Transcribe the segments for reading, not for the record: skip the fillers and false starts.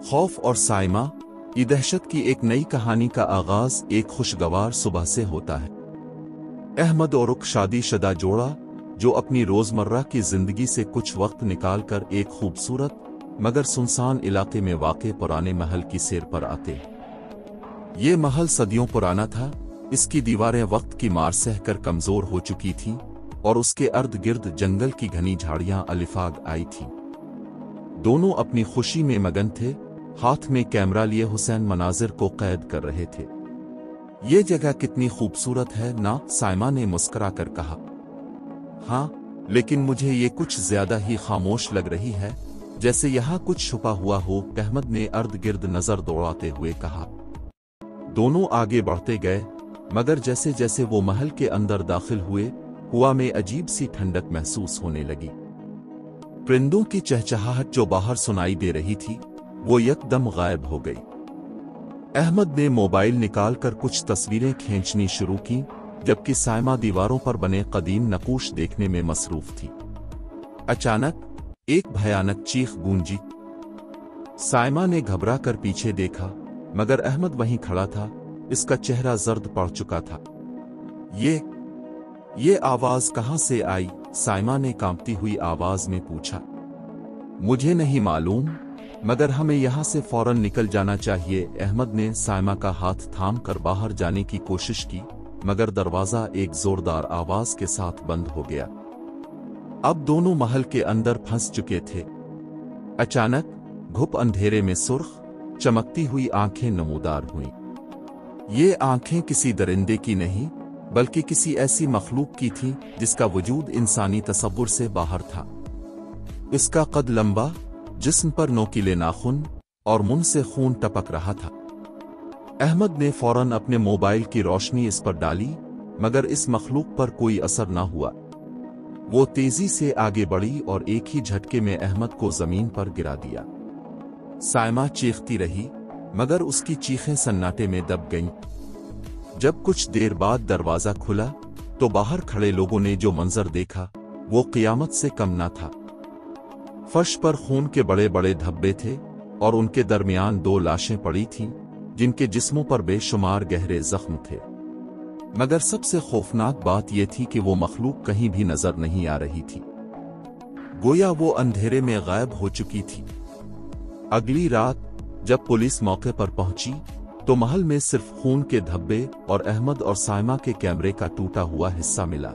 खौफ और साइमा, ये दहशत की एक नई कहानी का आगाज एक खुशगवार सुबह से होता है। अहमद और रुक शादीशुदा जोड़ा जो अपनी रोजमर्रा की जिंदगी से कुछ वक्त निकालकर एक खूबसूरत मगर सुनसान इलाके में वाक़े पुराने महल की सैर पर आते। ये महल सदियों पुराना था, इसकी दीवारें वक्त की मार सहकर कमजोर हो चुकी थीं और उसके अर्द गिर्द जंगल की घनी झाड़ियां अलिफाग आई थीं। दोनों अपनी खुशी में मगन थे, हाथ में कैमरा लिए हुसैन मनाजिर को कैद कर रहे थे। ये जगह कितनी खूबसूरत है ना, साइमा ने मुस्कुरा कर कहा। हाँ, लेकिन मुझे ये कुछ ज्यादा ही खामोश लग रही है, जैसे यहाँ कुछ छुपा हुआ हो, अहमद ने अर्द गिर्द नजर दौड़ाते हुए कहा। दोनों आगे बढ़ते गए, मगर जैसे जैसे वो महल के अंदर दाखिल हुए, हवा में अजीब सी ठंडक महसूस होने लगी। परिंदों की चहचहाहट जो बाहर सुनाई दे रही थी, वो यकदम गायब हो गई। अहमद ने मोबाइल निकालकर कुछ तस्वीरें खींचनी शुरू की, जबकि साइमा दीवारों पर बने कदीम नकूश देखने में मसरूफ थी। अचानक एक भयानक चीख गूंजी। साइमा ने घबरा कर पीछे देखा, मगर अहमद वहीं खड़ा था, इसका चेहरा जर्द पड़ चुका था। ये आवाज कहां से आई? साइमा ने कांपती हुई आवाज में पूछा। मुझे नहीं मालूम, मगर हमें यहां से फौरन निकल जाना चाहिए। अहमद ने साइमा का हाथ थाम कर बाहर जाने की कोशिश की, मगर दरवाजा एक जोरदार आवाज के साथ बंद हो गया। अब दोनों महल के अंदर फंस चुके थे। अचानक घुप अंधेरे में सुर्ख चमकती हुई आंखें नमूदार हुईं। ये आंखें किसी दरिंदे की नहीं, बल्कि किसी ऐसी मखलूक की थीं जिसका वजूद इंसानी तसव्वुर से बाहर था। इसका कद लंबा, जिस्म पर नोकीले नाखून और मुंह से खून टपक रहा था। अहमद ने फौरन अपने मोबाइल की रोशनी इस पर डाली, मगर इस मखलूक पर कोई असर न हुआ। वो तेजी से आगे बढ़ी और एक ही झटके में अहमद को जमीन पर गिरा दिया। साइमा चीखती रही, मगर उसकी चीखें सन्नाटे में दब गईं। जब कुछ देर बाद दरवाजा खुला, तो बाहर खड़े लोगों ने जो मंजर देखा, वो क़ियामत से कम न था। फर्श पर खून के बड़े बड़े धब्बे थे और उनके दरमियान दो लाशें पड़ी थीं, जिनके जिस्मों पर बेशुमार गहरे जख्म थे। मगर सबसे खौफनाक बात यह थी कि वो मखलूक कहीं भी नजर नहीं आ रही थी, गोया वो अंधेरे में गायब हो चुकी थी। अगली रात जब पुलिस मौके पर पहुंची, तो महल में सिर्फ खून के धब्बे और अहमद और साइमा के कैमरे का टूटा हुआ हिस्सा मिला।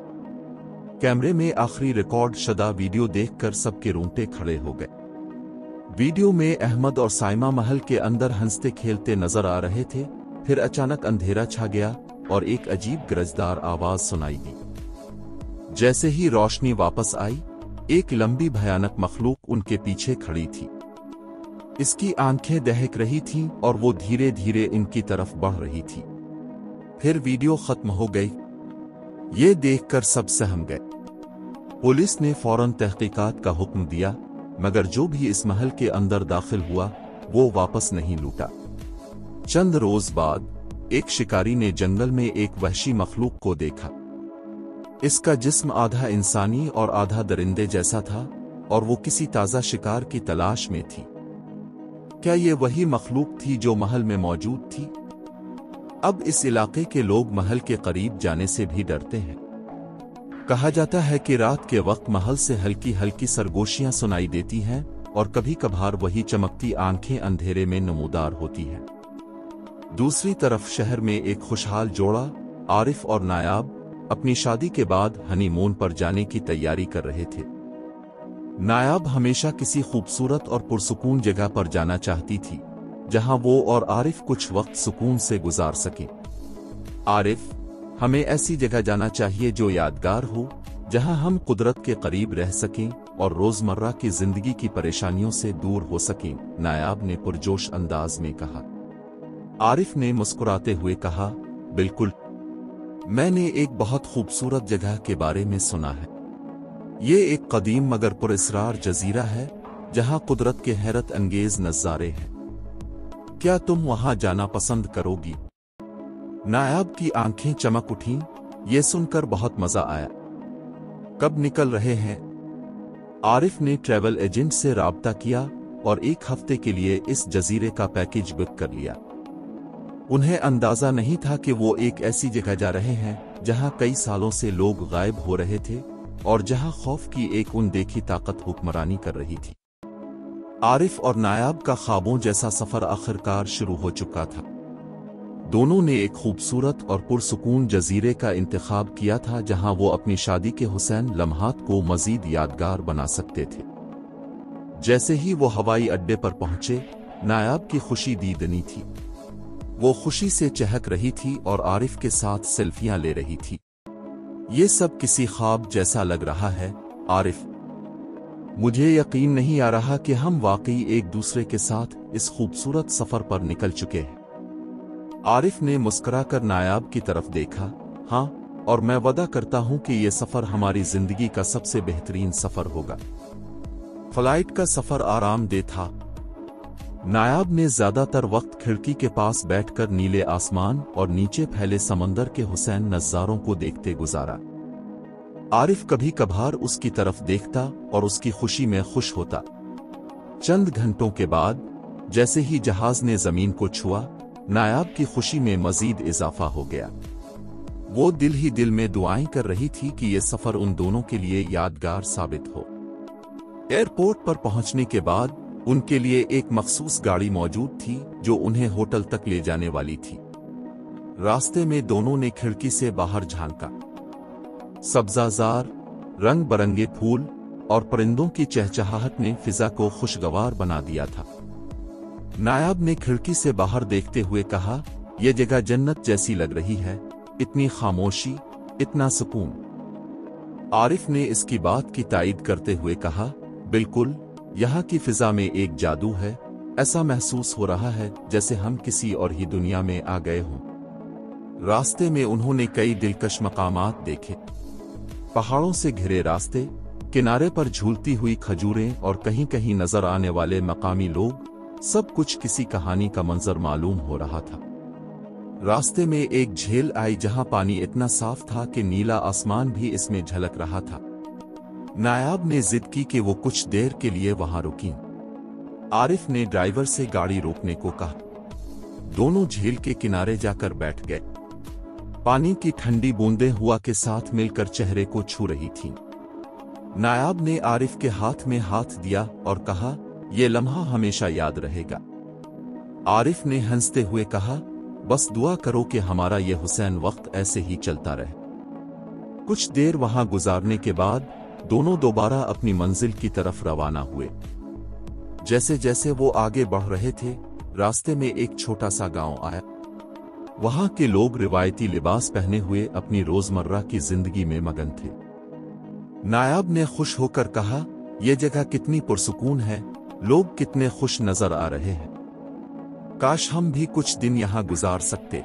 कैमरे में आखिरी रिकॉर्ड शुदा वीडियो देखकर सबके रोंगटे खड़े हो गए। वीडियो में अहमद और साइमा महल के अंदर हंसते खेलते नजर आ रहे थे। फिर अचानक अंधेरा छा गया और एक अजीब गरजदार आवाज सुनाई दी। जैसे ही रोशनी वापस आई, एक लंबी भयानक मखलूक उनके पीछे खड़ी थी। इसकी आंखें दहक रही थीं और वो धीरे धीरे इनकी तरफ बढ़ रही थी। फिर वीडियो खत्म हो गई। ये देखकर सब सहम गए। पुलिस ने फौरन तहकीकात का हुक्म दिया, मगर जो भी इस महल के अंदर दाखिल हुआ, वो वापस नहीं लौटा। चंद रोज बाद एक शिकारी ने जंगल में एक वहशी मखलूक को देखा। इसका जिस्म आधा इंसानी और आधा दरिंदे जैसा था और वो किसी ताजा शिकार की तलाश में थी। क्या ये वही मखलूक थी जो महल में मौजूद थी? अब इस इलाके के लोग महल के करीब जाने से भी डरते हैं। कहा जाता है कि रात के वक्त महल से हल्की हल्की सरगोशियां सुनाई देती हैं और कभी कभार वही चमकती आंखें अंधेरे में नमूदार होती हैं। दूसरी तरफ शहर में एक खुशहाल जोड़ा, आरिफ और नायाब, अपनी शादी के बाद हनीमून पर जाने की तैयारी कर रहे थे। नायाब हमेशा किसी खूबसूरत और पुरसुकून जगह पर जाना चाहती थी, जहां वो और आरिफ कुछ वक्त सुकून से गुजार सके। आरिफ, हमें ऐसी जगह जाना चाहिए जो यादगार हो, जहां हम कुदरत के करीब रह सकें और रोजमर्रा की जिंदगी की परेशानियों से दूर हो सकें, नायाब ने पुरजोश अंदाज में कहा। आरिफ ने मुस्कुराते हुए कहा, बिल्कुल, मैंने एक बहुत खूबसूरत जगह के बारे में सुना है। ये एक कदीम मगर पुरअसरार जजीरा है, जहां कुदरत के हैरत अंगेज नज़ारे हैं। क्या तुम वहां जाना पसंद करोगी? नायाब की आंखें चमक उठीं। ये सुनकर बहुत मजा आया। कब निकल रहे हैं? आरिफ ने ट्रैवल एजेंट से राब्ता किया और 1 हफ्ते के लिए इस जजीरे का पैकेज बुक कर लिया। उन्हें अंदाजा नहीं था कि वो एक ऐसी जगह जा रहे हैं जहां कई सालों से लोग गायब हो रहे थे और जहां खौफ की एक अनदेखी ताकत हुक्मरानी कर रही थी। आरिफ और नायाब का ख्वाबों जैसा सफर आखिरकार शुरू हो चुका था। दोनों ने एक खूबसूरत और पुरसुकून जजीरे का इंतखाब किया था जहां वो अपनी शादी के हुसैन लम्हात को मजीद यादगार बना सकते थे। जैसे ही वो हवाई अड्डे पर पहुंचे, नायाब की खुशी दीदनी थी। वो खुशी से चहक रही थी और आरिफ के साथ सेल्फियां ले रही थी। ये सब किसी ख्वाब जैसा लग रहा है आरिफ। मुझे यकीन नहीं आ रहा कि हम वाकई एक दूसरे के साथ इस खूबसूरत सफर पर निकल चुके हैं। आरिफ ने मुस्कुराकर नायाब की तरफ देखा। हाँ, और मैं वादा करता हूं कि यह सफर हमारी जिंदगी का सबसे बेहतरीन सफर होगा। फ्लाइट का सफर आरामदेह था। नायाब ने ज्यादातर वक्त खिड़की के पास बैठकर नीले आसमान और नीचे फैले समंदर के हुसैन नज़ारों को देखते गुजारा। आरिफ कभी कभार उसकी तरफ देखता और उसकी खुशी में खुश होता। चंद घंटों के बाद जैसे ही जहाज ने जमीन को छुआ, नायाब की खुशी में मजीद इजाफा हो गया। वो दिल ही दिल में दुआएं कर रही थी कि यह सफर उन दोनों के लिए यादगार साबित हो। एयरपोर्ट पर पहुंचने के बाद उनके लिए एक मखसूस गाड़ी मौजूद थी जो उन्हें होटल तक ले जाने वाली थी। रास्ते में दोनों ने खिड़की से बाहर झांका। सब्जाजार, रंग बरंगे फूल और परिंदों की चहचहाहट ने फिजा को खुशगवार बना दिया था। नायाब ने खिड़की से बाहर देखते हुए कहा, यह जगह जन्नत जैसी लग रही है, इतनी खामोशी, इतना सुकून। आरिफ ने इसकी बात की तायीद करते हुए कहा, बिल्कुल, यहाँ की फिजा में एक जादू है। ऐसा महसूस हो रहा है जैसे हम किसी और ही दुनिया में आ गए हों। रास्ते में उन्होंने कई दिलकश मकामात देखे। पहाड़ों से घिरे रास्ते, किनारे पर झूलती हुई खजूरें और कहीं कहीं नजर आने वाले मकामी लोग, सब कुछ किसी कहानी का मंजर मालूम हो रहा था। रास्ते में एक झील आई जहां पानी इतना साफ था कि नीला आसमान भी इसमें झलक रहा था। नायाब ने जिद की कि वो कुछ देर के लिए वहां रुकीं। आरिफ ने ड्राइवर से गाड़ी रोकने को कहा। दोनों झील के किनारे जाकर बैठ गए। पानी की ठंडी बूंदें हवा के साथ मिलकर चेहरे को छू रही थीं। नायाब ने आरिफ के हाथ में हाथ दिया और कहा, यह लम्हा हमेशा याद रहेगा। आरिफ ने हंसते हुए कहा, बस दुआ करो कि हमारा यह हुसैन वक्त ऐसे ही चलता रहे। कुछ देर वहां गुजारने के बाद दोनों दोबारा अपनी मंजिल की तरफ रवाना हुए। जैसे जैसे वो आगे बढ़ रहे थे, रास्ते में एक छोटा सा गांव आया। वहां के लोग रिवायती लिबास पहने हुए अपनी रोजमर्रा की जिंदगी में मगन थे। नायाब ने खुश होकर कहा, यह जगह कितनी पुरसुकून है, लोग कितने खुश नजर आ रहे हैं। काश हम भी कुछ दिन यहां गुजार सकते।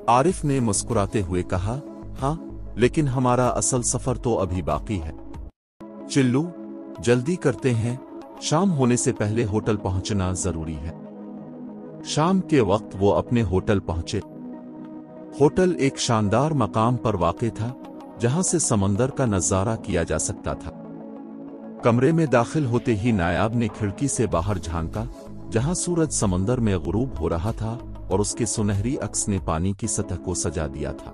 आरिफ ने मुस्कुराते हुए कहा, हाँ, लेकिन हमारा असल सफर तो अभी बाकी है। चिल्लू, जल्दी करते हैं, शाम होने से पहले होटल पहुंचना जरूरी है। शाम के वक्त वो अपने होटल पहुंचे। होटल एक शानदार मकाम पर वाक़ था जहां से समंदर का नजारा किया जा सकता था। कमरे में दाखिल होते ही नायाब ने खिड़की से बाहर झांका जहां सूरज समंदर में गुरूब हो रहा था और उसके सुनहरी अक्स ने पानी की सतह को सजा दिया था।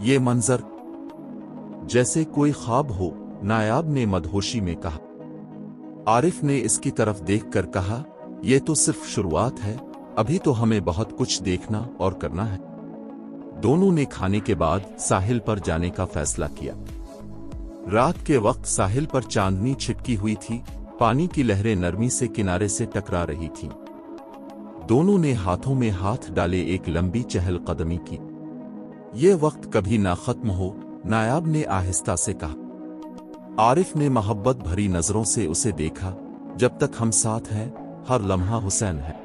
ये मंजर जैसे कोई ख्वाब हो, नायाब ने मदहोशी में कहा। आरिफ ने इसकी तरफ देखकर कहा, यह तो सिर्फ शुरुआत है, अभी तो हमें बहुत कुछ देखना और करना है। दोनों ने खाने के बाद साहिल पर जाने का फैसला किया। रात के वक्त साहिल पर चांदनी छिटकी हुई थी, पानी की लहरें नरमी से किनारे से टकरा रही थीं। दोनों ने हाथों में हाथ डाले एक लंबी चहलकदमी की। ये वक्त कभी ना खत्म हो, नायाब ने आहिस्ता से कहा। आरिफ ने मोहब्बत भरी नजरों से उसे देखा। जब तक हम साथ हैं, हर लम्हा हुसैन है।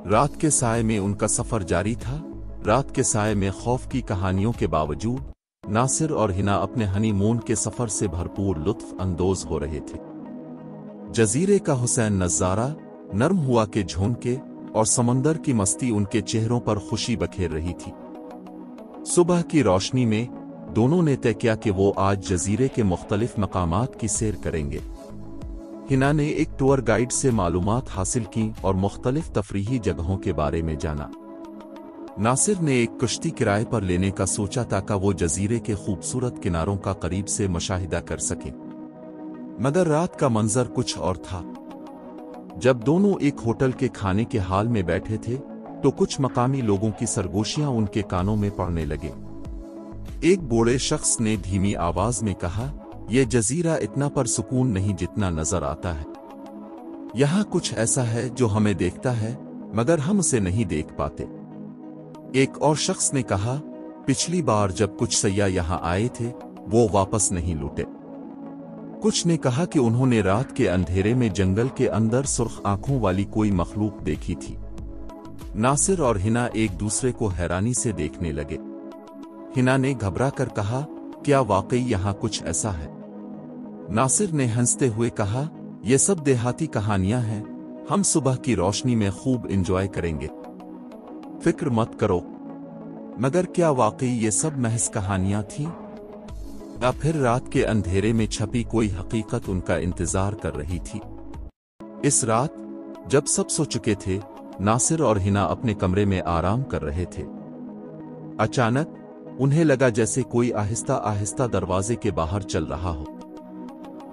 रात के साए में उनका सफर जारी था। रात के साए में खौफ की कहानियों के बावजूद नासिर और हिना अपने हनीमून के सफर से भरपूर लुत्फ अंदोज हो रहे थे। जजीरे का हुसैन नजारा, नर्म हुआ के झोंके और समंदर की मस्ती उनके चेहरों पर खुशी बखेर रही थी। सुबह की रोशनी में दोनों ने तय किया कि वो आज जजीरे के मुख्तलिफ मकामात की सैर करेंगे। हिना ने एक टूर गाइड से मालूमात हासिल की और मुख्तलिफ तफरीही जगहों के बारे में जाना। नासिर ने एक कश्ती किराए पर लेने का सोचा ताकि वो जजीरे के खूबसूरत किनारों का करीब से मुशाहिदा कर सके, मगर रात का मंजर कुछ और था। जब दोनों एक होटल के खाने के हाल में बैठे थे तो कुछ मकामी लोगों की सरगोशियां उनके कानों में पड़ने लगे। एक बूढ़े शख्स ने धीमी आवाज में कहा, यह जजीरा इतना परसुकून नहीं जितना नजर आता है। यहां कुछ ऐसा है जो हमें देखता है मगर हम उसे नहीं देख पाते। एक और शख्स ने कहा, पिछली बार जब कुछ सैयाह यहां आए थे वो वापस नहीं लौटे। कुछ ने कहा कि उन्होंने रात के अंधेरे में जंगल के अंदर सुर्ख आंखों वाली कोई मखलूक देखी थी। नासिर और हिना एक दूसरे को हैरानी से देखने लगे। हिना ने घबरा कर कहा, क्या वाकई यहां कुछ ऐसा है? नासिर ने हंसते हुए कहा, यह सब देहाती कहानियां हैं, हम सुबह की रोशनी में खूब एंजॉय करेंगे, फिक्र मत करो। मगर क्या वाकई ये सब महज कहानियां थीं? या फिर रात के अंधेरे में छपी कोई हकीकत उनका इंतजार कर रही थी? इस रात जब सब सो चुके थे, नासिर और हिना अपने कमरे में आराम कर रहे थे। अचानक उन्हें लगा जैसे कोई आहिस्ता आहिस्ता दरवाजे के बाहर चल रहा हो।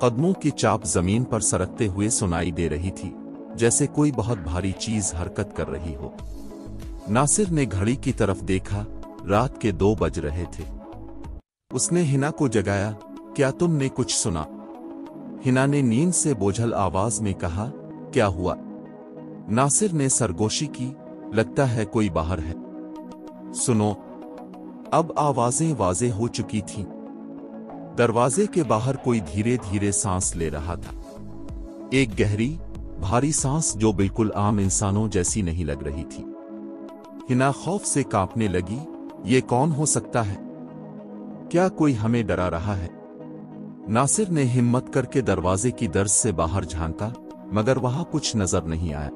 कदमों की चाप जमीन पर सरकते हुए सुनाई दे रही थी, जैसे कोई बहुत भारी चीज हरकत कर रही हो। नासिर ने घड़ी की तरफ देखा, रात के 2 बज रहे थे। उसने हिना को जगाया, क्या तुमने कुछ सुना? हिना ने नींद से बोझल आवाज में कहा, क्या हुआ? नासिर ने सरगोशी की, लगता है कोई बाहर है। सुनो। अब आवाजें वाज़ेह हो चुकी थीं। दरवाजे के बाहर कोई धीरे धीरे सांस ले रहा था। एक गहरी, भारी सांस जो बिल्कुल आम इंसानों जैसी नहीं लग रही थी। हिना खौफ से कांपने लगी, ये कौन हो सकता है? क्या कोई हमें डरा रहा है? नासिर ने हिम्मत करके दरवाजे की दर्ज से बाहर झांका, मगर वहां कुछ नजर नहीं आया।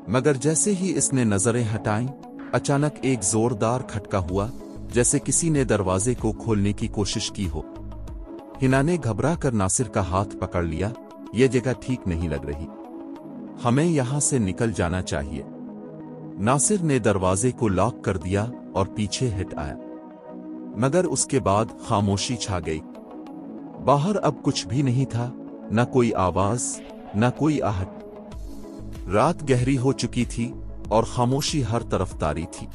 मगर जैसे ही इसने नजरें हटाईं, अचानक एक जोरदार खटका हुआ, जैसे किसी ने दरवाजे को खोलने की कोशिश की हो। हिना ने घबरा कर नासिर का हाथ पकड़ लिया, यह जगह ठीक नहीं लग रही, हमें यहां से निकल जाना चाहिए। नासिर ने दरवाजे को लॉक कर दिया और पीछे हट आया, मगर उसके बाद खामोशी छा गई। बाहर अब कुछ भी नहीं था, न कोई आवाज, न कोई आहट। रात गहरी हो चुकी थी और खामोशी हर तरफ तारी थी।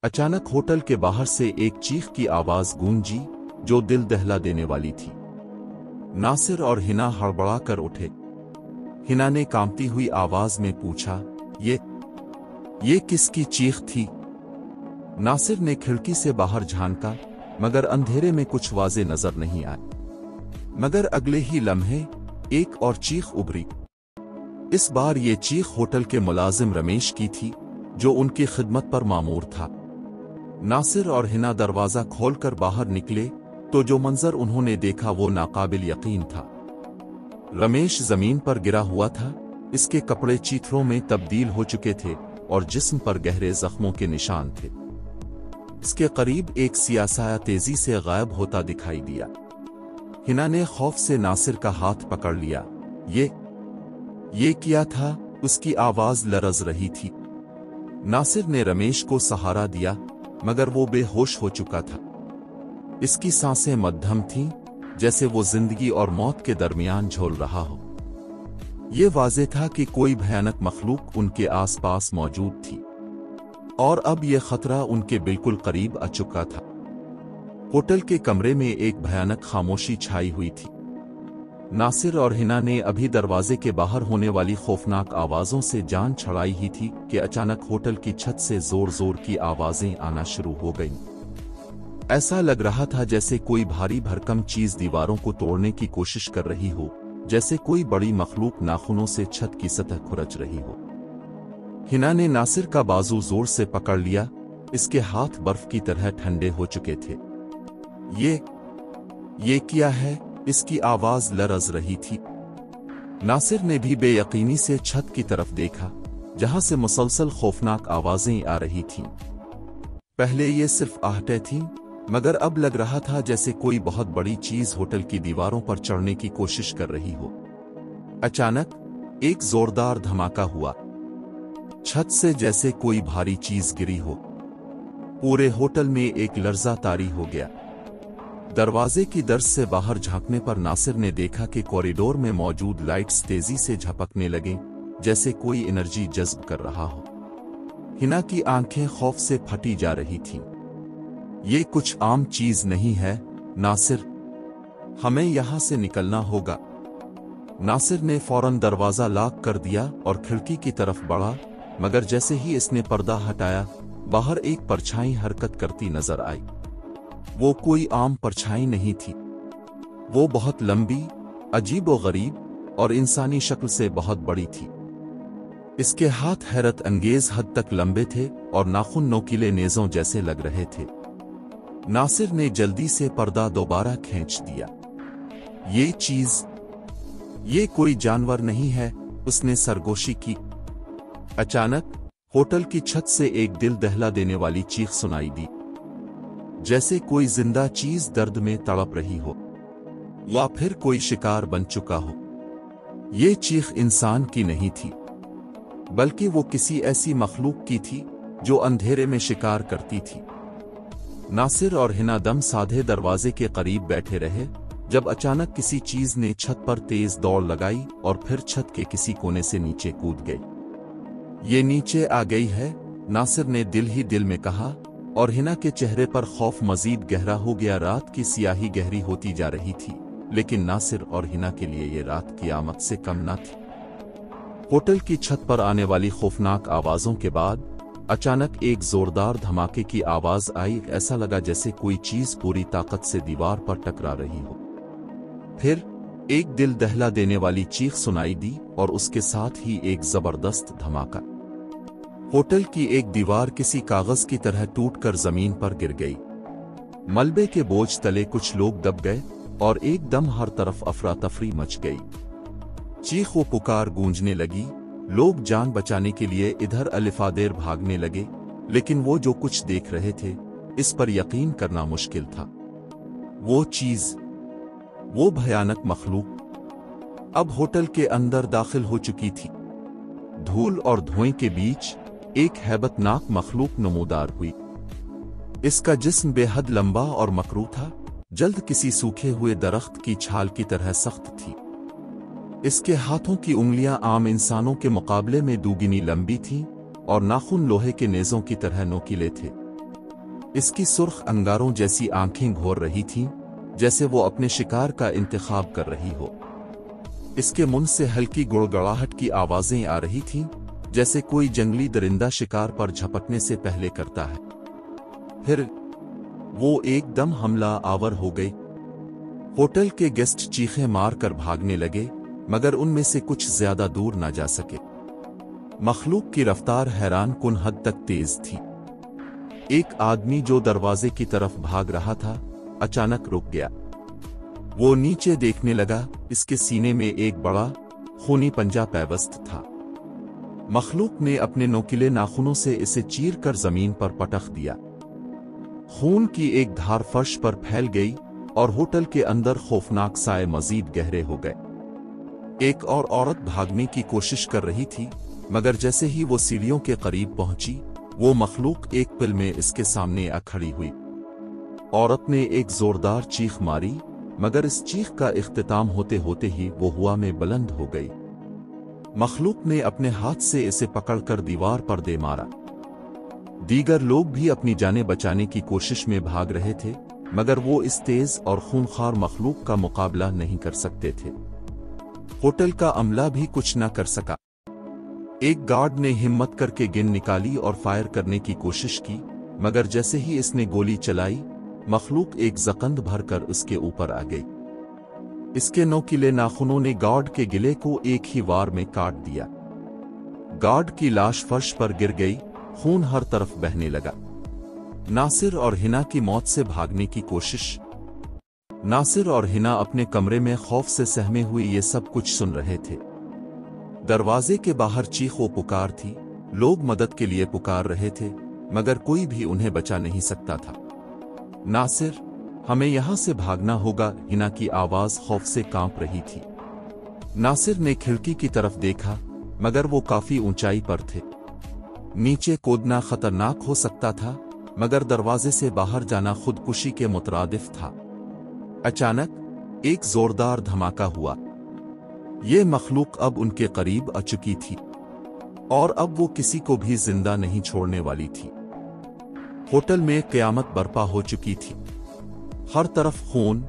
अचानक होटल के बाहर से एक चीख की आवाज गूंजी जो दिल दहला देने वाली थी। नासिर और हिना हड़बड़ा कर उठे। हिना ने कांपती हुई आवाज में पूछा, ये किसकी चीख थी? नासिर ने खिड़की से बाहर झांका, मगर अंधेरे में कुछ वाज़ेह नजर नहीं आए। मगर अगले ही लम्हे एक और चीख उभरी। इस बार ये चीख होटल के मुलाजिम रमेश की थी, जो उनकी खिदमत पर मामूर था। नासिर और हिना दरवाजा खोलकर बाहर निकले तो जो मंजर उन्होंने देखा वो नाकाबिल यकीन था। रमेश जमीन पर गिरा हुआ था, इसके कपड़े चीथड़ों में तब्दील हो चुके थे और जिस्म पर गहरे जख्मों के निशान थे। इसके करीब एक सियासाया तेजी से गायब होता दिखाई दिया। हिना ने खौफ से नासिर का हाथ पकड़ लिया। ये क्या था? उसकी आवाज लरज रही थी। नासिर ने रमेश को सहारा दिया, मगर वो बेहोश हो चुका था। इसकी सांसें मध्यम थीं, जैसे वो जिंदगी और मौत के दरमियान झोल रहा हो। ये वाज़ेह था कि कोई भयानक मखलूक उनके आसपास मौजूद थी, और अब ये खतरा उनके बिल्कुल करीब आ चुका था। होटल के कमरे में एक भयानक खामोशी छाई हुई थी। नासिर और हिना ने अभी दरवाजे के बाहर होने वाली खौफनाक आवाजों से जान छड़ाई ही थी कि अचानक होटल की छत से जोर जोर की आवाजें आना शुरू हो गईं। ऐसा लग रहा था जैसे कोई भारी भरकम चीज दीवारों को तोड़ने की कोशिश कर रही हो, जैसे कोई बड़ी मखलूक नाखूनों से छत की सतह खुरच रही हो। हिना ने नासिर का बाजू जोर से पकड़ लिया, इसके हाथ बर्फ की तरह ठंडे हो चुके थे। ये क्या है? इसकी आवाज लरज रही थी। नासिर ने भी बेयकीनी से छत की तरफ देखा, जहां से मुसलसल खौफनाक आवाजें आ रही थीं। पहले ये सिर्फ आहटें थीं, मगर अब लग रहा था जैसे कोई बहुत बड़ी चीज होटल की दीवारों पर चढ़ने की कोशिश कर रही हो। अचानक एक जोरदार धमाका हुआ। छत से जैसे कोई भारी चीज गिरी हो। पूरे होटल में एक लर्जा तारी हो गया। दरवाजे की दर्ज से बाहर झांकने पर नासिर ने देखा कि कॉरिडोर में मौजूद लाइट्स तेजी से झपकने लगे, जैसे कोई एनर्जी जज्ब कर रहा हो। हिना की आंखें खौफ से फटी जा रही थीं। ये कुछ आम चीज नहीं है नासिर, हमें यहां से निकलना होगा। नासिर ने फौरन दरवाजा लॉक कर दिया और खिड़की की तरफ बढ़ा, मगर जैसे ही इसने पर्दा हटाया, बाहर एक परछाई हरकत करती नजर आई। वो कोई आम परछाई नहीं थी। वो बहुत लंबी, अजीबो-गरीब और इंसानी शक्ल से बहुत बड़ी थी। इसके हाथ हैरत अंगेज हद तक लंबे थे और नाखून नोकीले नेजों जैसे लग रहे थे। नासिर ने जल्दी से पर्दा दोबारा खींच दिया। ये कोई जानवर नहीं है, उसने सरगोशी की। अचानक होटल की छत से एक दिल दहला देने वाली चीख सुनाई दी, जैसे कोई जिंदा चीज दर्द में तड़प रही हो या फिर कोई शिकार बन चुका हो। ये चीख इंसान की नहीं थी, बल्कि वो किसी ऐसी मखलूक की थी जो अंधेरे में शिकार करती थी। नासिर और हिना दम साधे दरवाजे के करीब बैठे रहे, जब अचानक किसी चीज ने छत पर तेज दौड़ लगाई और फिर छत के किसी कोने से नीचे कूद गई। ये नीचे आ गई है, नासिर ने दिल ही दिल में कहा, और हिना के चेहरे पर खौफ मजीद गहरा हो गया। रात की सियाही गहरी होती जा रही थी, लेकिन नासिर और हिना के लिए ये रात क़यामत से कम न थी। होटल की छत पर आने वाली खौफनाक आवाजों के बाद अचानक एक जोरदार धमाके की आवाज आई। ऐसा लगा जैसे कोई चीज पूरी ताकत से दीवार पर टकरा रही हो। फिर एक दिल दहला देने वाली चीख सुनाई दी और उसके साथ ही एक जबरदस्त धमाका। होटल की एक दीवार किसी कागज की तरह टूटकर जमीन पर गिर गई। मलबे के बोझ तले कुछ लोग दब गए और एकदम हर तरफ अफरा तफरी मच गई। चीख व पुकार गूंजने लगी। लोग जान बचाने के लिए इधर अलिफादेर भागने लगे, लेकिन वो जो कुछ देख रहे थे, इस पर यकीन करना मुश्किल था। वो चीज, वो भयानक मखलूक अब होटल के अंदर दाखिल हो चुकी थी। धूल और धुएं के बीच एक हैबतनाक मखलूक नमूदार हुई। इसका जिस्म बेहद लंबा और मकरू था, जल्द किसी सूखे हुए दरख्त की छाल की तरह सख्त थी। इसके हाथों की उंगलियां आम इंसानों के मुकाबले में दुगनी लंबी थीं और नाखून लोहे के नेजों की तरह नोकीले थे। इसकी सुर्ख अंगारों जैसी आंखें घोर रही थीं, जैसे वो अपने शिकार का इंतखाब कर रही हो। इसके मुंह से हल्की गुड़गड़ाहट की आवाजें आ रही थीं, जैसे कोई जंगली दरिंदा शिकार पर झपटने से पहले करता है। फिर वो एकदम हमला आवर हो गई। होटल के गेस्ट चीखें मारकर भागने लगे, मगर उनमें से कुछ ज्यादा दूर न जा सके। मखलूक की रफ्तार हैरान कुन हद तक तेज थी। एक आदमी जो दरवाजे की तरफ भाग रहा था, अचानक रुक गया। वो नीचे देखने लगा। इसके सीने में एक बड़ा खूनी पंजा पैबस्त था। मखलूक ने अपने नोकीले नाखूनों से इसे चीरकर जमीन पर पटक दिया। खून की एक धार फर्श पर फैल गई और होटल के अंदर खौफनाक साए मजीद गहरे हो गए। एक और औरत भागने की कोशिश कर रही थी, मगर जैसे ही वो सीढ़ियों के करीब पहुंची, वो मखलूक एक पल में इसके सामने आ खड़ी हुई। औरत ने एक जोरदार चीख मारी, मगर इस चीख का इख्तिताम होते होते ही वो हवा में बुलंद हो गई। मखलूक ने अपने हाथ से इसे पकड़कर दीवार पर दे मारा। दीगर लोग भी अपनी जानें बचाने की कोशिश में भाग रहे थे, मगर वो इस तेज और खूंखार मखलूक का मुकाबला नहीं कर सकते थे। होटल का अमला भी कुछ न कर सका। एक गार्ड ने हिम्मत करके गेंद निकाली और फायर करने की कोशिश की, मगर जैसे ही इसने गोली चलाई, मखलूक एक जकंद भरकर उसके ऊपर आ गई। इसके नोकीले नाखूनों ने गार्ड के गिले को एक ही वार में काट दिया। गार्ड की लाश फर्श पर गिर गई, खून हर तरफ बहने लगा। नासिर और हिना की मौत से भागने की कोशिश। नासिर और हिना अपने कमरे में खौफ से सहमे हुए ये सब कुछ सुन रहे थे। दरवाजे के बाहर चीखों पुकार थी। लोग मदद के लिए पुकार रहे थे, मगर कोई भी उन्हें बचा नहीं सकता था। नासिर, हमें यहां से भागना होगा। हिना की आवाज खौफ से कांप रही थी। नासिर ने खिड़की की तरफ देखा, मगर वो काफी ऊंचाई पर थे। नीचे कूदना खतरनाक हो सकता था, मगर दरवाजे से बाहर जाना खुदकुशी के मुतरादिफ था। अचानक एक जोरदार धमाका हुआ। ये मखलूक अब उनके करीब आ चुकी थी और अब वो किसी को भी जिंदा नहीं छोड़ने वाली थी। होटल में क़यामत बर्पा हो चुकी थी। हर तरफ खून,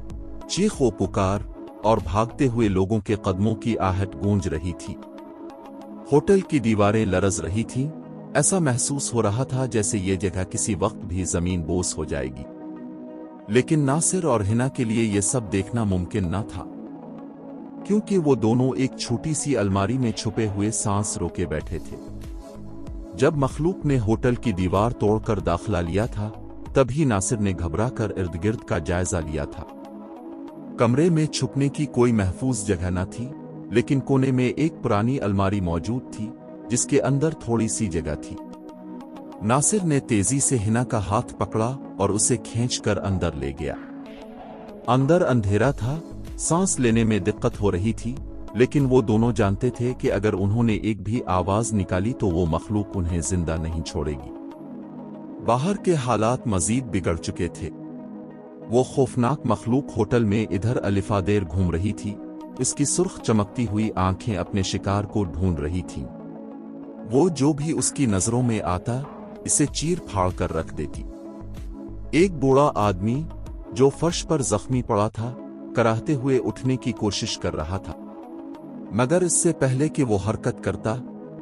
चीख व पुकार और भागते हुए लोगों के कदमों की आहट गूंज रही थी। होटल की दीवारें लरज रही थीं। ऐसा महसूस हो रहा था जैसे ये जगह किसी वक्त भी जमीन बोस हो जाएगी। लेकिन नासिर और हिना के लिए यह सब देखना मुमकिन न था, क्योंकि वो दोनों एक छोटी सी अलमारी में छुपे हुए सांस रोके बैठे थे। जब मखलूक ने होटल की दीवार तोड़कर दाखिला लिया था, तभी नासिर ने घबराकर इर्द गिर्द का जायजा लिया था। कमरे में छुपने की कोई महफूज जगह न थी, लेकिन कोने में एक पुरानी अलमारी मौजूद थी जिसके अंदर थोड़ी सी जगह थी। नासिर ने तेजी से हिना का हाथ पकड़ा और उसे खींचकर अंदर ले गया। अंदर अंधेरा था, सांस लेने में दिक्कत हो रही थी, लेकिन वो दोनों जानते थे कि अगर उन्होंने एक भी आवाज निकाली तो वो मखलूक उन्हें जिंदा नहीं छोड़ेगी। बाहर के हालात मजीद बिगड़ चुके थे। वो खौफनाक मखलूक होटल में इधर अलिफादेर घूम रही थी। इसकी सुर्ख चमकती हुई आंखें अपने शिकार को ढूंढ रही थीं। वो जो भी उसकी नजरों में आता, इसे चीर फाड़ कर रख देती। एक बूढ़ा आदमी जो फर्श पर जख्मी पड़ा था, कराहते हुए उठने की कोशिश कर रहा था, मगर इससे पहले कि वो हरकत करता,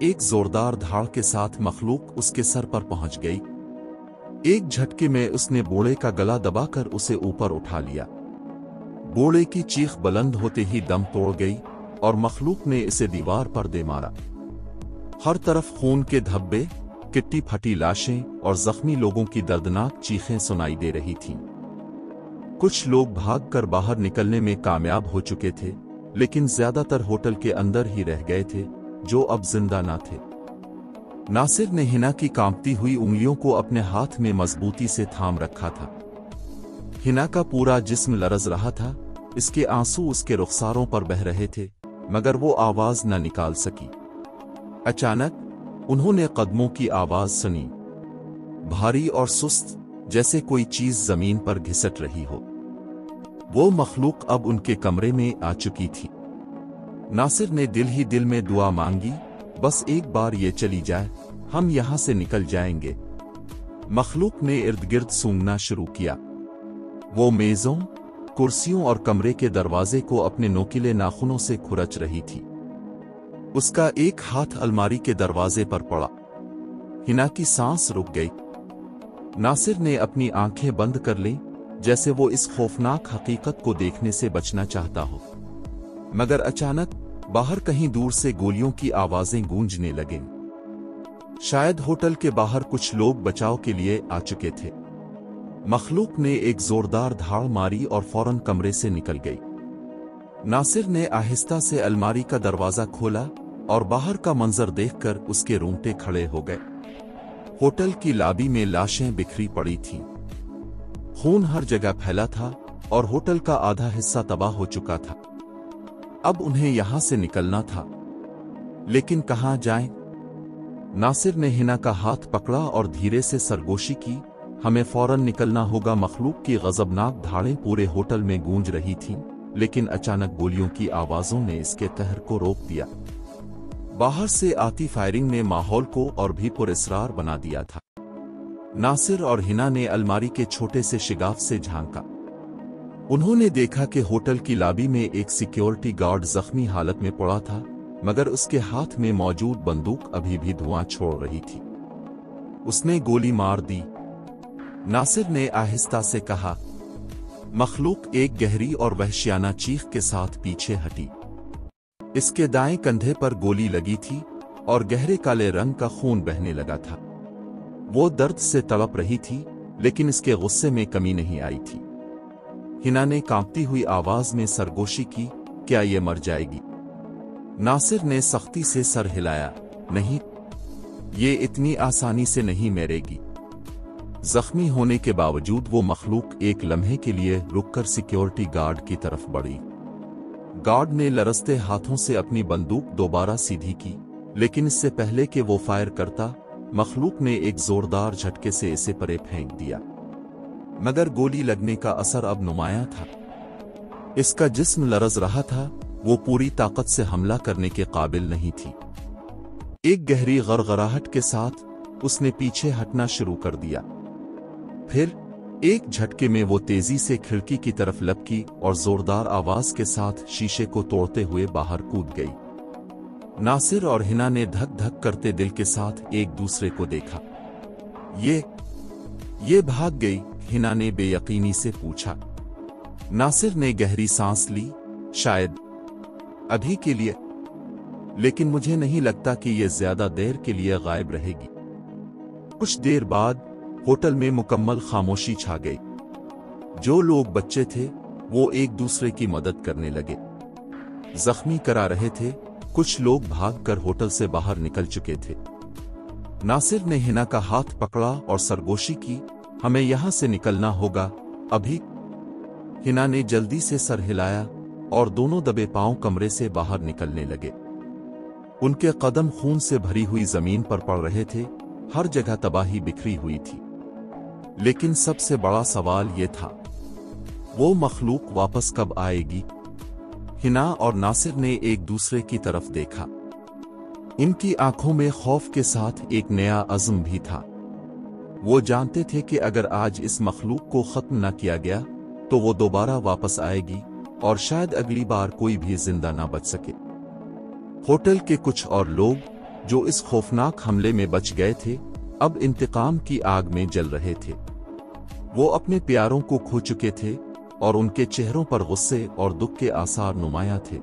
एक जोरदार धाड़ के साथ मखलूक उसके सर पर पहुंच गई। एक झटके में उसने बूढ़े का गला दबाकर उसे ऊपर उठा लिया। बूढ़े की चीख बुलंद होते ही दम तोड़ गई और मखलूक ने इसे दीवार पर दे मारा। हर तरफ खून के धब्बे, किट्टी फटी लाशें और जख्मी लोगों की दर्दनाक चीखें सुनाई दे रही थीं। कुछ लोग भागकर बाहर निकलने में कामयाब हो चुके थे, लेकिन ज्यादातर होटल के अंदर ही रह गए थे, जो अब जिंदा न थे। नासिर ने हिना की कांपती हुई उंगलियों को अपने हाथ में मजबूती से थाम रखा था। हिना का पूरा जिस्म लरज रहा था, इसके आंसू उसके रुखसारों पर बह रहे थे, मगर वो आवाज न निकाल सकी। अचानक उन्होंने कदमों की आवाज सुनी, भारी और सुस्त, जैसे कोई चीज जमीन पर घिसट रही हो। वो मखलूक अब उनके कमरे में आ चुकी थी। नासिर ने दिल ही दिल में दुआ मांगी, बस एक बार ये चली जाए, हम यहां से निकल जाएंगे। मखलूक ने इर्द गिर्द सूंघना शुरू किया। वो मेजों, कुर्सियों और कमरे के दरवाजे को अपने नोकीले नाखूनों से खुरच रही थी। उसका एक हाथ अलमारी के दरवाजे पर पड़ा। हिना की सांस रुक गई। नासिर ने अपनी आंखें बंद कर लीं, जैसे वो इस खौफनाक हकीकत को देखने से बचना चाहता हो। मगर अचानक बाहर कहीं दूर से गोलियों की आवाजें गूंजने लगीं। शायद होटल के बाहर कुछ लोग बचाव के लिए आ चुके थे। मखलूक ने एक जोरदार धाड़ मारी और फौरन कमरे से निकल गई। नासिर ने आहिस्ता से अलमारी का दरवाजा खोला और बाहर का मंजर देखकर उसके रोंगटे खड़े हो गए। होटल की लॉबी में लाशें बिखरी पड़ी थीं। खून हर जगह फैला था और होटल का आधा हिस्सा तबाह हो चुका था। अब उन्हें यहां से निकलना था, लेकिन कहां जाएं? नासिर ने हिना का हाथ पकड़ा और धीरे से सरगोशी की, हमें फौरन निकलना होगा। मखलूक की गजबनाक धाड़ें पूरे होटल में गूंज रही थीं, लेकिन अचानक गोलियों की आवाजों ने इसके कहर को रोक दिया। बाहर से आती फायरिंग ने माहौल को और भी पुरअसरार बना दिया था। नासिर और हिना ने अलमारी के छोटे से शिगाफ से झांका। उन्होंने देखा कि होटल की लॉबी में एक सिक्योरिटी गार्ड जख्मी हालत में पड़ा था, मगर उसके हाथ में मौजूद बंदूक अभी भी धुआं छोड़ रही थी। उसने गोली मार दी। नासिर ने आहिस्ता से कहा। मखलूक एक गहरी और वहशियाना चीख के साथ पीछे हटी। इसके दाएं कंधे पर गोली लगी थी और गहरे काले रंग का खून बहने लगा था। वो दर्द से तड़प रही थी, लेकिन इसके गुस्से में कमी नहीं आई थी। हिना ने कांपती हुई आवाज में सरगोशी की, क्या ये मर जाएगी? नासिर ने सख्ती से सर हिलाया, नहीं, ये इतनी आसानी से नहीं मरेगी। जख्मी होने के बावजूद वो मखलूक एक लम्हे के लिए रुककर सिक्योरिटी गार्ड की तरफ बढ़ी। गार्ड ने लरसते हाथों से अपनी बंदूक दोबारा सीधी की, लेकिन इससे पहले कि वो फायर करता, मखलूक ने एक जोरदार झटके से इसे परे फेंक दिया। मगर गोली लगने का असर अब नुमायां था। इसका जिस्म लरज रहा था, वो पूरी ताकत से हमला करने के काबिल नहीं थी। एक गहरी गड़गड़ाहट के साथ उसने पीछे हटना शुरू कर दिया। फिर एक झटके में वो तेजी से खिड़की की तरफ लपकी और जोरदार आवाज के साथ शीशे को तोड़ते हुए बाहर कूद गई। नासिर और हिना ने धक धक करते दिल के साथ एक दूसरे को देखा। ये भाग गई? हिना ने बेयकीनी से पूछा। नासिर ने गहरी सांस ली। शायद अभी के लिए, लेकिन मुझे नहीं लगता कि ये ज्यादा देर के लिए गायब रहेगी। कुछ देर बाद होटल में मुकम्मल खामोशी छा गई। जो लोग बच्चे थे वो एक दूसरे की मदद करने लगे। जख्मी करा रहे थे, कुछ लोग भागकर होटल से बाहर निकल चुके थे। नासिर ने हिना का हाथ पकड़ा और सरगोशी की, हमें यहां से निकलना होगा अभी। हिना ने जल्दी से सर हिलाया और दोनों दबे पांव कमरे से बाहर निकलने लगे। उनके कदम खून से भरी हुई जमीन पर पड़ रहे थे, हर जगह तबाही बिखरी हुई थी। लेकिन सबसे बड़ा सवाल यह था, वो मखलूक वापस कब आएगी? हिना और नासिर ने एक दूसरे की तरफ देखा। इनकी आंखों में खौफ के साथ एक नया अज़्म भी था। वो जानते थे कि अगर आज इस मखलूक को खत्म न किया गया तो वो दोबारा वापस आएगी और शायद अगली बार कोई भी जिंदा ना बच सके। होटल के कुछ और लोग जो इस खौफनाक हमले में बच गए थे, अब इंतकाम की आग में जल रहे थे। वो अपने प्यारों को खो चुके थे और उनके चेहरों पर गुस्से और दुख के आसार नुमायां थे।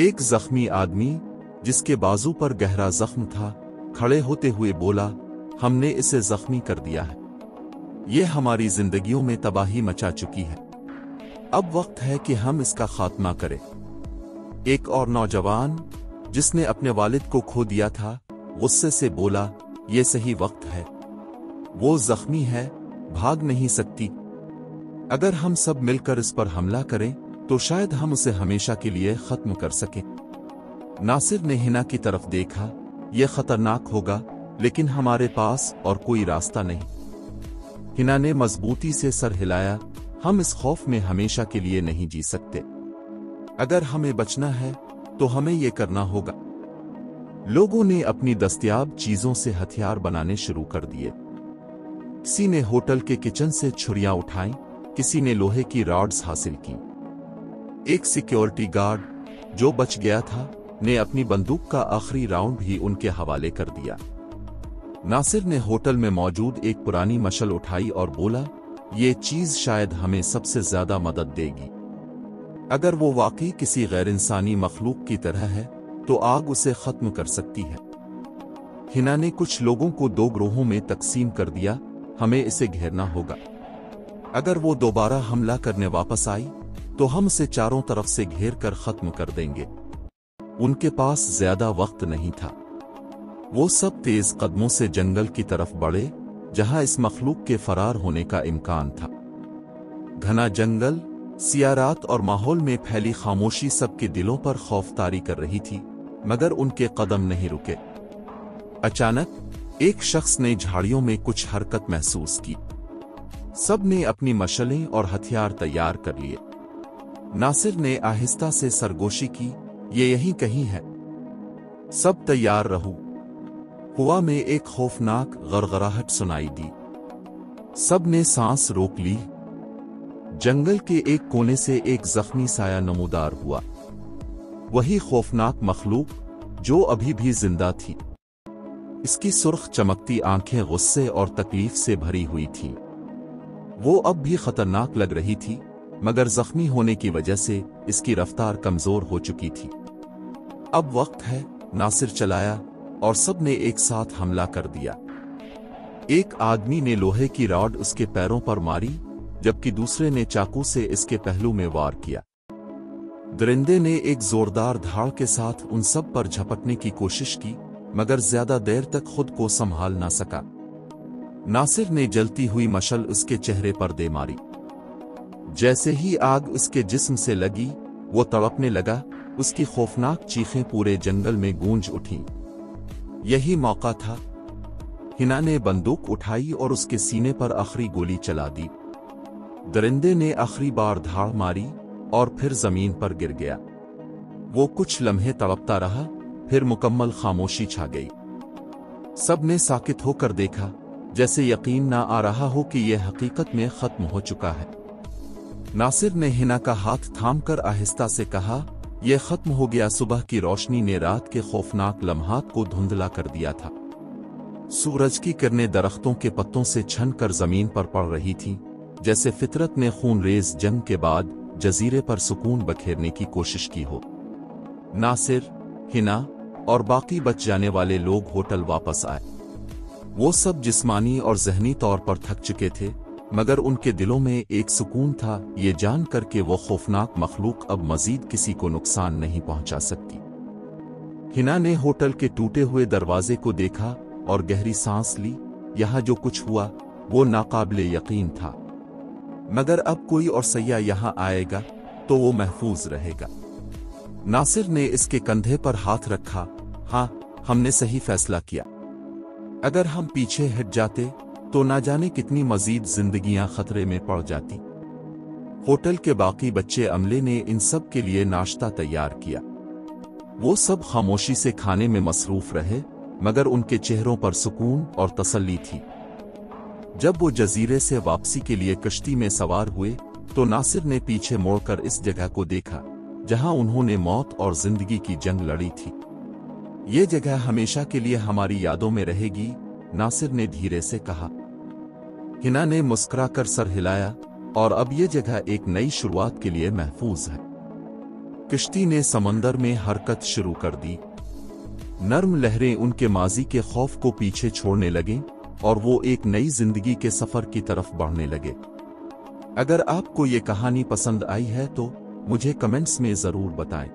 एक जख्मी आदमी जिसके बाजू पर गहरा जख्म था, खड़े होते हुए बोला, हमने इसे जख्मी कर दिया है। ये हमारी जिंदगियों में तबाही मचा चुकी है। अब वक्त है कि हम इसका खात्मा करें। एक और नौजवान जिसने अपने वालिद को खो दिया था, गुस्से से बोला, ये सही वक्त है। वो जख्मी है, भाग नहीं सकती। अगर हम सब मिलकर इस पर हमला करें तो शायद हम उसे हमेशा के लिए खत्म कर सकें। नासिर ने हिना की तरफ देखा, यह खतरनाक होगा, लेकिन हमारे पास और कोई रास्ता नहीं। हिना ने मजबूती से सर हिलाया, हम इस खौफ में हमेशा के लिए नहीं जी सकते। अगर हमें बचना है तो हमें यह करना होगा। लोगों ने अपनी दस्तयाब चीजों से हथियार बनाने शुरू कर दिए। किसी ने होटल के किचन से छुरियां उठाईं, किसी ने लोहे की रॉड्स हासिल की। एक सिक्योरिटी गार्ड जो बच गया था ने अपनी बंदूक का आखिरी राउंड भी उनके हवाले कर दिया। नासिर ने होटल में मौजूद एक पुरानी मशल उठाई और बोला, ये चीज शायद हमें सबसे ज्यादा मदद देगी। अगर वो वाकई किसी गैर इंसानी मखलूक की तरह है तो आग उसे खत्म कर सकती है। हिना ने कुछ लोगों को दो ग्रोहों में तकसीम कर दिया, हमें इसे घेरना होगा। अगर वो दोबारा हमला करने वापस आई तो हम उसे चारों तरफ से घेर कर खत्म कर देंगे। उनके पास ज्यादा वक्त नहीं था। वो सब तेज कदमों से जंगल की तरफ बढ़े जहां इस मखलूक के फरार होने का इम्कान था। घना जंगल, सियारात और माहौल में फैली खामोशी सबके दिलों पर खौफ तारी कर रही थी, मगर उनके कदम नहीं रुके। अचानक एक शख्स ने झाड़ियों में कुछ हरकत महसूस की। सब ने अपनी मशलें और हथियार तैयार कर लिए। नासिर ने आहिस्ता से सरगोशी की, ये यहीं कहीं है। सब तैयार रहो। हवा में एक खौफनाक गड़गड़ाहट सुनाई दी। सब ने सांस रोक ली। जंगल के एक कोने से एक जख्मी साया नमूदार हुआ। वही खौफनाक मखलूक जो अभी भी जिंदा थी। इसकी सुर्ख चमकती आंखें गुस्से और तकलीफ से भरी हुई थीं। वो अब भी खतरनाक लग रही थी, मगर जख्मी होने की वजह से इसकी रफ्तार कमजोर हो चुकी थी। अब वक्त है, नासिर चलाया और सब ने एक साथ हमला कर दिया। एक आदमी ने लोहे की रॉड उसके पैरों पर मारी, जबकि दूसरे ने चाकू से इसके पहलू में वार किया। दरिंदे ने एक जोरदार धाड़ के साथ उन सब पर झपटने की कोशिश की, मगर ज्यादा देर तक खुद को संभाल ना सका। नासिर ने जलती हुई मशल उसके चेहरे पर दे मारी। जैसे ही आग उसके जिस्म से लगी, वो तड़पने लगा, उसकी खौफनाक चीखें पूरे जंगल में गूंज उठीं। यही मौका था। हिना ने बंदूक उठाई और उसके सीने पर आखिरी गोली चला दी। दरिंदे ने आखिरी बार धाड़ मारी और फिर जमीन पर गिर गया। वो कुछ लम्हे तड़पता रहा, फिर मुकम्मल खामोशी छा गई। सब ने साकित होकर देखा, जैसे यकीन ना आ रहा हो कि यह हकीकत में खत्म हो चुका है। नासिर ने हिना का हाथ थामकर आहिस्ता से कहा, यह खत्म हो गया। सुबह की रोशनी ने रात के खौफनाक लम्हात को धुंधला कर दिया था। सूरज की किरणें दरख्तों के पत्तों से छन कर जमीन पर पड़ रही थीं, जैसे फितरत ने खूनरेज जंग के बाद जजीरे पर सुकून बखेरने की कोशिश की हो। नासिर, हिना और बाकी बच जाने वाले लोग होटल वापस आए। वो सब जिस्मानी और ज़हनी तौर पर थक चुके थे, मगर उनके दिलों में एक सुकून था, ये जानकर कि वो खौफनाक मखलूक अब मजीद किसी को नुकसान नहीं पहुंचा सकती। हिना ने होटल के टूटे हुए दरवाजे को देखा और गहरी सांस ली। यहाँ जो कुछ हुआ वो नाकाबिले यकीन था, मगर अब कोई और सैया यहाँ आएगा तो वो महफूज रहेगा। नासिर ने इसके कंधे पर हाथ रखा। हाँ, हमने सही फैसला किया। अगर हम पीछे हट जाते तो ना जाने कितनी मजीद जिंदगियां खतरे में पड़ जाती। होटल के बाकी बच्चे अमले ने इन सब के लिए नाश्ता तैयार किया। वो सब खामोशी से खाने में मसरूफ रहे, मगर उनके चेहरों पर सुकून और तसल्ली थी। जब वो जजीरे से वापसी के लिए कश्ती में सवार हुए तो नासिर ने पीछे मोड़कर इस जगह को देखा जहां उन्होंने मौत और जिंदगी की जंग लड़ी थी। ये जगह हमेशा के लिए हमारी यादों में रहेगी, नासिर ने धीरे से कहा। हिना ने मुस्कुराकर सर हिलाया, और अब ये जगह एक नई शुरुआत के लिए महफूज है। किश्ती ने समंदर में हरकत शुरू कर दी। नर्म लहरें उनके माजी के खौफ को पीछे छोड़ने लगीं और वो एक नई जिंदगी के सफर की तरफ बढ़ने लगे। अगर आपको ये कहानी पसंद आई है तो मुझे कमेंट्स में जरूर बताएं।